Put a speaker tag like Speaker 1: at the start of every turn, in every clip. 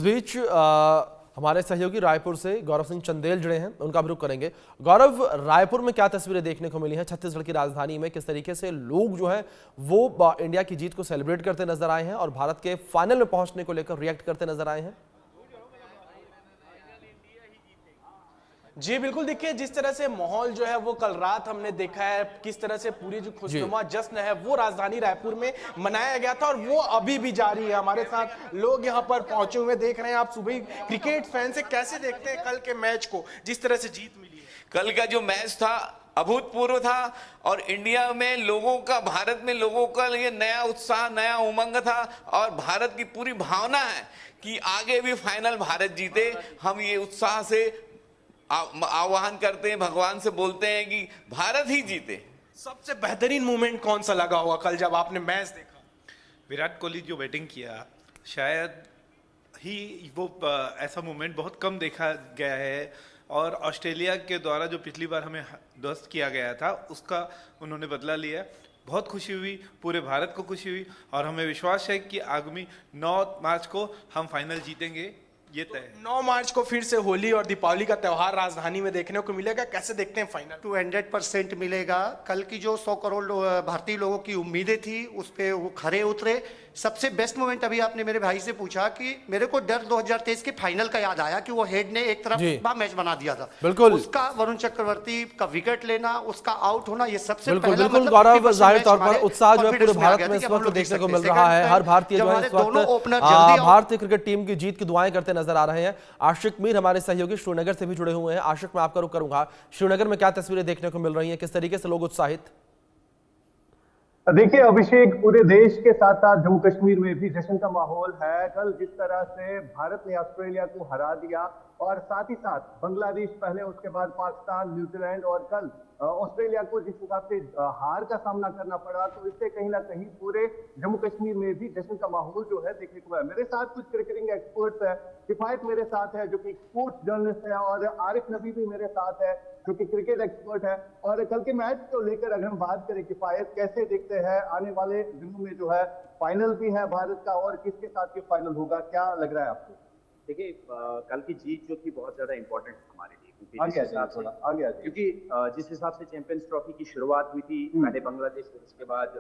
Speaker 1: इस बीच हमारे सहयोगी रायपुर से गौरव सिंह चंदेल जुड़े हैं, उनका भी रुख करेंगे। गौरव, रायपुर में क्या तस्वीरें देखने को मिली हैं? छत्तीसगढ़ की राजधानी में किस तरीके से लोग जो है वो इंडिया की जीत को सेलिब्रेट करते नजर आए हैं और भारत के फाइनल में पहुंचने को लेकर रिएक्ट करते नजर आए हैं?
Speaker 2: जी बिल्कुल, देखिए जिस तरह से माहौल जो है वो कल रात हमने देखा है, किस तरह से पूरी जो खुशनुमा जश्न है वो राजधानी रायपुर में मनाया गया था और वो अभी भी जारी है। हमारे साथ लोग यहाँ पर पहुंचे हुए देख रहे हैं। आप सुबह क्रिकेट फैन से कैसे देखते हैं कल के मैच को, जिस तरह से जीत मिली है?
Speaker 3: कल का जो मैच था अभूतपूर्व था और इंडिया में लोगों का, भारत में लोगों का ये नया उत्साह, नया उमंग था और भारत की पूरी भावना है कि आगे भी फाइनल भारत जीते। हम ये उत्साह से आह्वान करते हैं, भगवान से बोलते हैं कि भारत ही जीते।
Speaker 2: सबसे बेहतरीन मोमेंट कौन सा लगा होगा कल जब आपने मैच देखा?
Speaker 4: विराट कोहली जो बैटिंग किया, शायद ही वो ऐसा मोमेंट बहुत कम देखा गया है और ऑस्ट्रेलिया के द्वारा जो पिछली बार हमें ध्वस्त किया गया था उसका उन्होंने बदला लिया। बहुत खुशी हुई, पूरे भारत को खुशी हुई और हमें विश्वास है कि आगामी 9 मार्च को हम फाइनल जीतेंगे, ये तय है।
Speaker 2: 9 मार्च को फिर से होली और दीपावली का त्यौहार राजधानी में देखने को मिलेगा, कैसे देखते हैं फाइनल?
Speaker 5: 200% मिलेगा। कल की जो 100 करोड़ भारतीय लोगों की उम्मीदें थी उस पे वो खरे उतरे। सबसे बेस्ट मोमेंट अभी आपने मेरे भाई से पूछा कि मेरे को डर 2023 के फाइनल का याद आया कि वो हेड ने एक तरफ मैच बना दिया था।
Speaker 1: बिल्कुल,
Speaker 5: उसका वरुण चक्रवर्ती का विकेट लेना, उसका आउट होना, ये सबसे
Speaker 1: बिल्कुल
Speaker 5: पहला
Speaker 1: बिल्कुल गौरव, जाहिर तौर पर उत्साह जो है पूरे भारत में इस वक्त देखने को मिल रहा है। हर भारतीय जो है इस वक्त भारतीय क्रिकेट टीम की जीत की दुआएं करते नजर आ रहे हैं। आशिक मीर हमारे सहयोगी श्रीनगर से भी जुड़े हुए हैं। आशिक, मैं आपका रुख करूंगा, श्रीनगर में क्या तस्वीरें देखने को मिल रही हैं, किस तरीके से लोग उत्साहित?
Speaker 6: देखिए अभिषेक, पूरे देश के साथ साथ जम्मू कश्मीर में भी जश्न का माहौल है। कल जिस तरह से भारत ने ऑस्ट्रेलिया को हरा दिया और साथ ही साथ बांग्लादेश पहले, उसके बाद पाकिस्तान, न्यूजीलैंड और कल ऑस्ट्रेलिया को जिस हिसाब से हार का सामना करना पड़ा, तो इससे कहीं ना कहीं पूरे जम्मू कश्मीर में भी जश्न का माहौल जो है देखने को मिला। मेरे साथ कुछ क्रिकेटिंग एक्सपर्ट्स है, किफायत मेरे साथ है जो कि स्पोर्ट्स जर्नलिस्ट है और आरिफ नबी भी मेरे साथ है जो कि क्रिकेट एक्सपर्ट है। और कल के मैच को लेकर अगर हम बात करें, किफायत कैसे देखते हैं आने वाले दिनों में जो है फाइनल भी है भारत का और किसके साथ ये फाइनल होगा, क्या लग रहा है आपको?
Speaker 7: देखिए कल की जीत जो थी बहुत ज्यादा इंपॉर्टेंट है हमारे लिए, क्योंकि जिस हिसाब से चैंपियंस ट्रॉफी की शुरुआत हुई थी, पहले बांग्लादेश, उसके बाद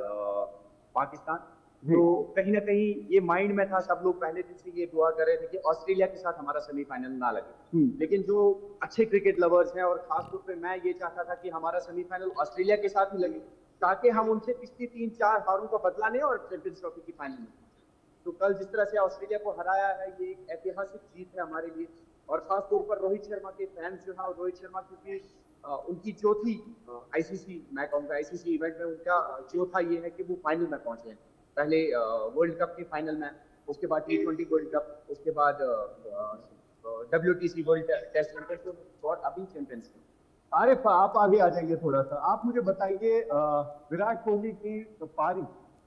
Speaker 7: पाकिस्तान, तो कहीं ना कहीं ये माइंड में था, सब लोग पहले दिन से ये दुआ कर रहे थे कि ऑस्ट्रेलिया के साथ हमारा सेमीफाइनल ना लगे। लेकिन जो अच्छे क्रिकेट लवर्स हैं और खासतौर पे मैं ये चाहता था कि हमारा सेमीफाइनल ऑस्ट्रेलिया के साथ ही लगे, ताकि हम उनसे पिछली 3-4 हारों का बदला लें और चैंपियंस ट्रॉफी की फाइनल में। तो कल जिस तरह से ऑस्ट्रेलिया को हराया है, ये एक ऐतिहासिक जीत है हमारे लिए। और खासतौर पर रोहित शर्मा के फैंस जो है, और रोहित शर्मा क्योंकि उनकी चौथी आईसीसी, मैं कहूँगा आईसीसी इवेंट में उनका चौथा ये है कि वो फाइनल में पहुंचे हैं। पहले वर्ल्ड कप के फाइनल में, उसके बाद T20 वर्ल्ड कप, उसके बाद WTC वर्ल्ड टेस्ट चैंपियनशिप और अभी चैंपियंस।
Speaker 6: आरिफ, आप आगे आ जाइए थोड़ा सा। आप मुझे बताइए विराट कोहली की पारी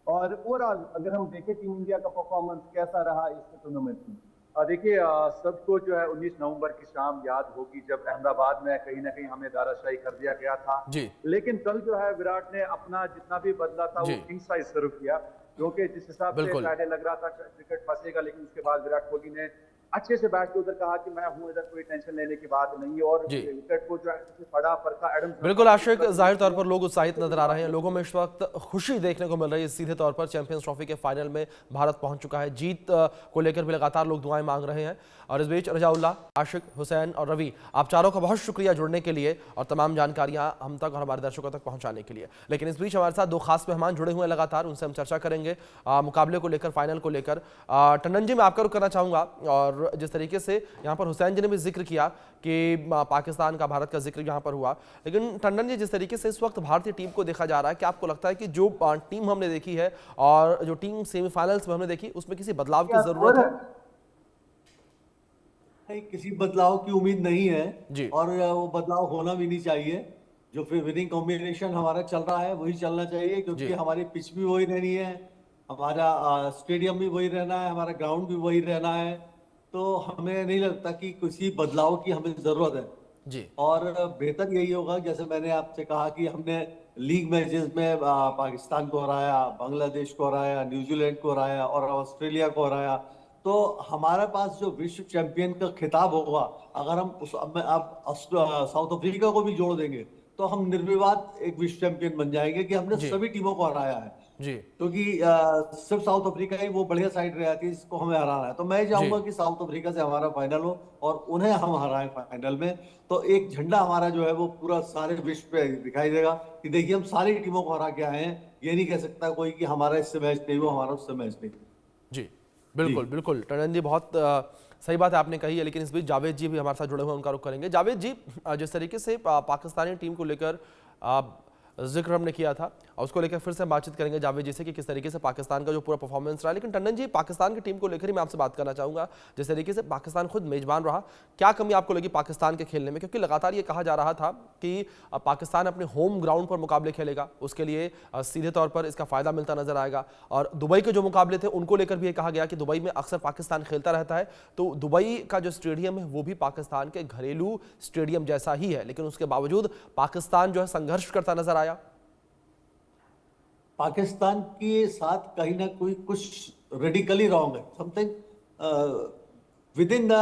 Speaker 6: और ओवरऑल अगर हम देखें टीम इंडिया का परफॉर्मेंस कैसा रहा इस टूर्नामेंट में?
Speaker 8: देखिए सबको जो है 19 नवंबर की शाम याद होगी जब अहमदाबाद में कहीं ना कहीं हमें धाराशायी कर दिया गया था
Speaker 1: जी।
Speaker 8: लेकिन कल जो है विराट ने अपना जितना भी बदला था वो किंग साइज शुरू किया, क्योंकि जिस हिसाब से पहले लग रहा था क्रिकेट फंसेगा, लेकिन उसके बाद विराट कोहली ने अच्छे से बैठ के उधर कहा कि मैं हूं, इधर कोई टेंशन लेने की बात नहीं है और विकेट को जो है पड़ा परखा एडम्स।
Speaker 1: बिल्कुल आशिक, जाहिर तौर पर लोग उत्साहित नजर आ रहे हैं। लोगों में इस वक्त खुशी देखने को मिल रही है। सीधे तौर पर चैंपियंस ट्रॉफी के फाइनल में भारत पहुंच चुका है। जीत को लेकर भी लगातार लोग दुआएं मांग रहे हैं। और इस बीच रजाउल्ला, आशिक, हुसैन और रवि, आप चारों का बहुत शुक्रिया जुड़ने के लिए और तमाम जानकारियां हम तक और हमारे दर्शकों तक पहुंचाने के लिए। लेकिन इस बीच हमारे साथ दो खास मेहमान जुड़े हुए हैं लगातार, उनसे हम चर्चा करेंगे मुकाबले को लेकर, फाइनल को लेकर। टंडन जी, मैं आपका रुख करना चाहूंगा। और जिस तरीके से यहाँ पर हुसैन जी ने भी जिक्र किया कि पाकिस्तान का, भारत का जिक्र यहाँ पर हुआ, लेकिन टंडन जी जिस तरीके से इस वक्त भारतीय टीम को देखा जा रहा है, क्या आपको लगता है कि जो टीम हमने देखी है और जो टीम सेमीफाइनल्स में हमने देखी, उसमें किसी बदलाव की जरूरत है?
Speaker 9: किसी बदलाव की उम्मीद नहीं है जी। और वो बदलाव होना भी नहीं चाहिए। जो फिर विनिंग कॉम्बिनेशन हमारा चल रहा है वही चलना चाहिए, क्योंकि हमारी पिच भी वही रहनी है, हमारा स्टेडियम भी वही रहना है, हमारा ग्राउंड भी वही रहना है। तो हमें नहीं लगता कि किसी बदलाव की हमें जरूरत है जी। और बेहतर यही होगा, जैसे मैंने आपसे कहा कि हमने लीग मैचेस में पाकिस्तान को हराया, बांग्लादेश को हराया, न्यूजीलैंड को हराया और ऑस्ट्रेलिया को हराया, तो हमारे पास जो विश्व चैंपियन का खिताब होगा, अगर हम उस अब साउथ अफ्रीका को भी जोड़ देंगे तो हम निर्विवाद एक विश्व चैंपियन बन जाएंगे कि हमने सभी टीमों को हराया है
Speaker 1: जी।
Speaker 9: क्योंकि सिर्फ साउथ अफ्रीका ही वो बढ़िया साइड रही थी जिसको हमें हराना है। तो मैं चाहूंगा कि साउथ अफ्रीका से हमारा फाइनल हो और उन्हें हम हराएं फाइनल में, तो एक झंडा हमारा जो है वो पूरा सारे विश्व पे दिखाई देगा कि देखिए हम सारी टीमों को हरा के आए हैं। ये नहीं कह सकता कोई कि हमारा इससे मैच नहीं हुआ, हमारा उससे मैच नहीं।
Speaker 1: जी बिल्कुल बिल्कुल टंडन जी, बहुत सही बात है आपने कही है। लेकिन इस बीच जावेद जी भी हमारे साथ जुड़े हुए हैं, उनका रुख करेंगे। जावेद जी, जिस तरीके से पाकिस्तानी टीम को लेकर जिक्र हमने किया था और उसको लेकर फिर से बातचीत करेंगे जावेद जी से कि किस तरीके से पाकिस्तान का जो पूरा परफॉर्मेंस रहा। लेकिन टंडन जी, पाकिस्तान की टीम को लेकर ही मैं आपसे बात करना चाहूंगा। जिस तरीके से पाकिस्तान खुद मेजबान रहा, क्या कमी आपको लगी पाकिस्तान के खेलने में? क्योंकि लगातार ये कहा जा रहा था कि पाकिस्तान अपने होम ग्राउंड पर मुकाबले खेलेगा, उसके लिए सीधे तौर पर इसका फायदा मिलता नजर आएगा। और दुबई के जो मुकाबले थे उनको लेकर भी ये कहा गया कि दुबई में अक्सर पाकिस्तान खेलता रहता है, तो दुबई का जो स्टेडियम है वो भी पाकिस्तान के घरेलू स्टेडियम जैसा ही है, लेकिन उसके बावजूद पाकिस्तान जो है संघर्ष करता नजर आया।
Speaker 9: पाकिस्तान के साथ कहीं ना कोई कुछ रेडिकली रॉन्ग है, something with in the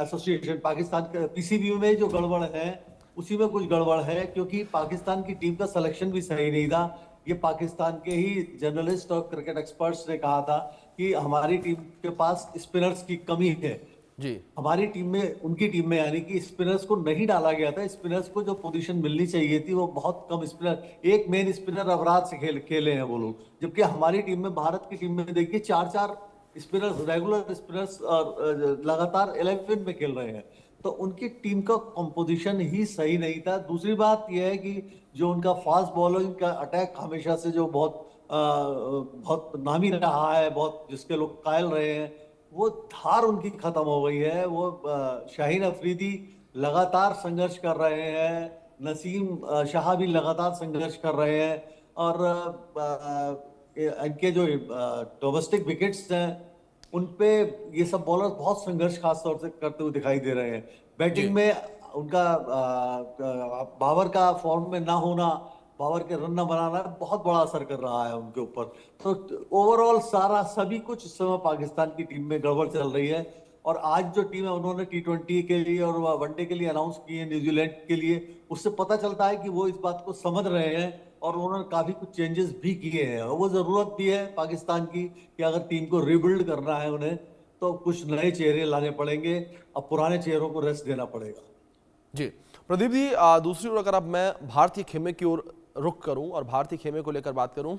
Speaker 9: association. Pakistan के पीसीबी में जो गड़बड़ है उसी में कुछ गड़बड़ है, क्योंकि पाकिस्तान की टीम का सिलेक्शन भी सही नहीं था। ये पाकिस्तान के ही जर्नलिस्ट और क्रिकेट एक्सपर्ट्स ने कहा था कि हमारी टीम के पास स्पिनर्स की कमी है
Speaker 1: जी।
Speaker 9: हमारी टीम में, उनकी टीम में यानी कि स्पिनर्स को नहीं डाला गया था। स्पिनर्स को जो पोजीशन मिलनी चाहिए थी वो बहुत कम स्पिनर, एक मेन स्पिनर अवराज से खेले हैं वो लोग, जबकि हमारी टीम में, भारत की टीम में देखिए 4-4 स्पिनर्स, रेगुलर स्पिनर्स और लगातार 11 में खेल रहे हैं। तो उनकी टीम का कंपोजिशन ही सही नहीं था। दूसरी बात यह है कि जो उनका फास्ट बॉलिंग का अटैक हमेशा से जो बहुत नामी रहा है, बहुत जिसके लोग कायल रहे हैं, वो धार उनकी खत्म हो गई है। वो शाहीन अफरीदी लगातार संघर्ष कर रहे हैं, नसीम शाह भी लगातार संघर्ष कर रहे हैं, और इनके जो डोमेस्टिक विकेट्स हैं उन पे ये सब बॉलर बहुत संघर्ष खास तौर से करते हुए दिखाई दे रहे हैं। बैटिंग में उनका बाबर का फॉर्म में ना होना, बाबर के रन न बनाना बहुत बड़ा असर कर रहा है उनके ऊपर। तो ओवरऑल सभी कुछ इस समय पाकिस्तान की टीम में गड़बड़ चल रही है। और आज जो टीम है उन्होंने T20 के लिए और वनडे के लिए अनाउंस की है न्यूजीलैंड के लिए, उससे पता चलता है कि वो इस बात को समझ रहे हैं और उन्होंने काफी कुछ चेंजेस भी किए हैं। और वो जरूरत भी है पाकिस्तान की कि अगर टीम को रिबिल्ड करना है उन्हें, तो कुछ नए चेहरे लाने पड़ेंगे, अब पुराने चेहरों को रेस्ट देना पड़ेगा।
Speaker 1: जी प्रदीप जी, दूसरी ओर अगर अब मैं भारतीय खेमे की ओर रुख करूं और भारतीय खेमे को लेकर बात करूं,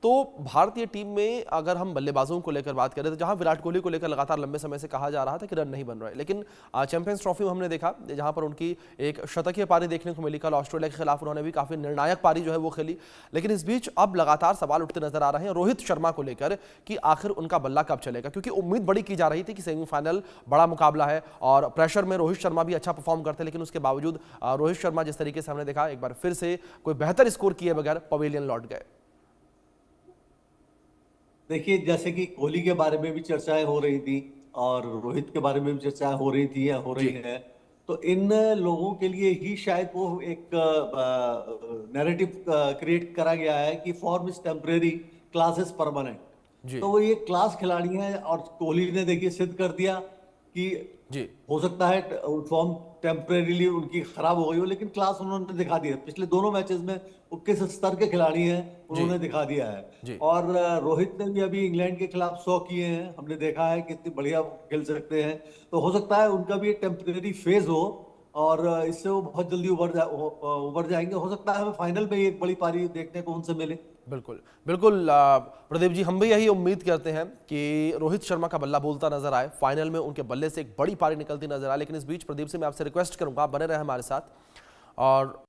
Speaker 1: तो भारतीय टीम में अगर हम बल्लेबाजों को लेकर बात करें तो जहां विराट कोहली को लेकर लगातार लंबे समय से कहा जा रहा था कि रन नहीं बन रहा है, लेकिन चैंपियंस ट्रॉफी में हमने देखा जहां पर उनकी एक शतकीय पारी देखने को मिली। कल ऑस्ट्रेलिया के खिलाफ उन्होंने भी काफी निर्णायक पारी जो है वो खेली। लेकिन इस बीच अब लगातार सवाल उठते नजर आ रहे हैं रोहित शर्मा को लेकर कि आखिर उनका बल्ला कब चलेगा, क्योंकि उम्मीद बड़ी की जा रही थी कि सेमीफाइनल बड़ा मुकाबला है और प्रेशर में रोहित शर्मा भी अच्छा परफॉर्म करते, लेकिन उसके बावजूद रोहित शर्मा जिस तरीके से हमने देखा एक बार फिर से कोई बेहतर स्कोर किए बगैर पवेलियन लौट गए।
Speaker 9: देखिए, जैसे कि कोहली के बारे में भी चर्चाएं हो रही थी और रोहित के बारे में भी चर्चाएं हो रही थी या हो रही है, तो इन लोगों के लिए ही शायद वो एक नैरेटिव क्रिएट करा गया है कि form is temporary, class is permanent. तो वो ये क्लास खिलाड़ी हैं और कोहली ने देखिए सिद्ध कर दिया कि हो सकता है फॉर्म टेम्परेरीली उनकी खराब हो गई हो, लेकिन क्लास उन्होंने दिखा दिया। पिछले दोनों मैचेस में वो किस स्तर के खिलाड़ी हैं उन्होंने दिखा दिया है। और रोहित ने भी अभी इंग्लैंड के खिलाफ 100 किए हैं, हमने देखा है कितनी बढ़िया खेल सकते हैं। तो हो सकता है उनका भी एक टेम्परेरी फेज हो और इससे वो बहुत जल्दी उभर जाएंगे। हो सकता है हमें फाइनल में एक बड़ी पारी देखने को उनसे मिले।
Speaker 1: बिल्कुल बिल्कुल प्रदीप जी, हम भी यही उम्मीद करते हैं कि रोहित शर्मा का बल्ला बोलता नजर आए, फाइनल में उनके बल्ले से एक बड़ी पारी निकलती नजर आए। लेकिन इस बीच प्रदीप से मैं आपसे रिक्वेस्ट करूंगा आप बने रहे हमारे साथ और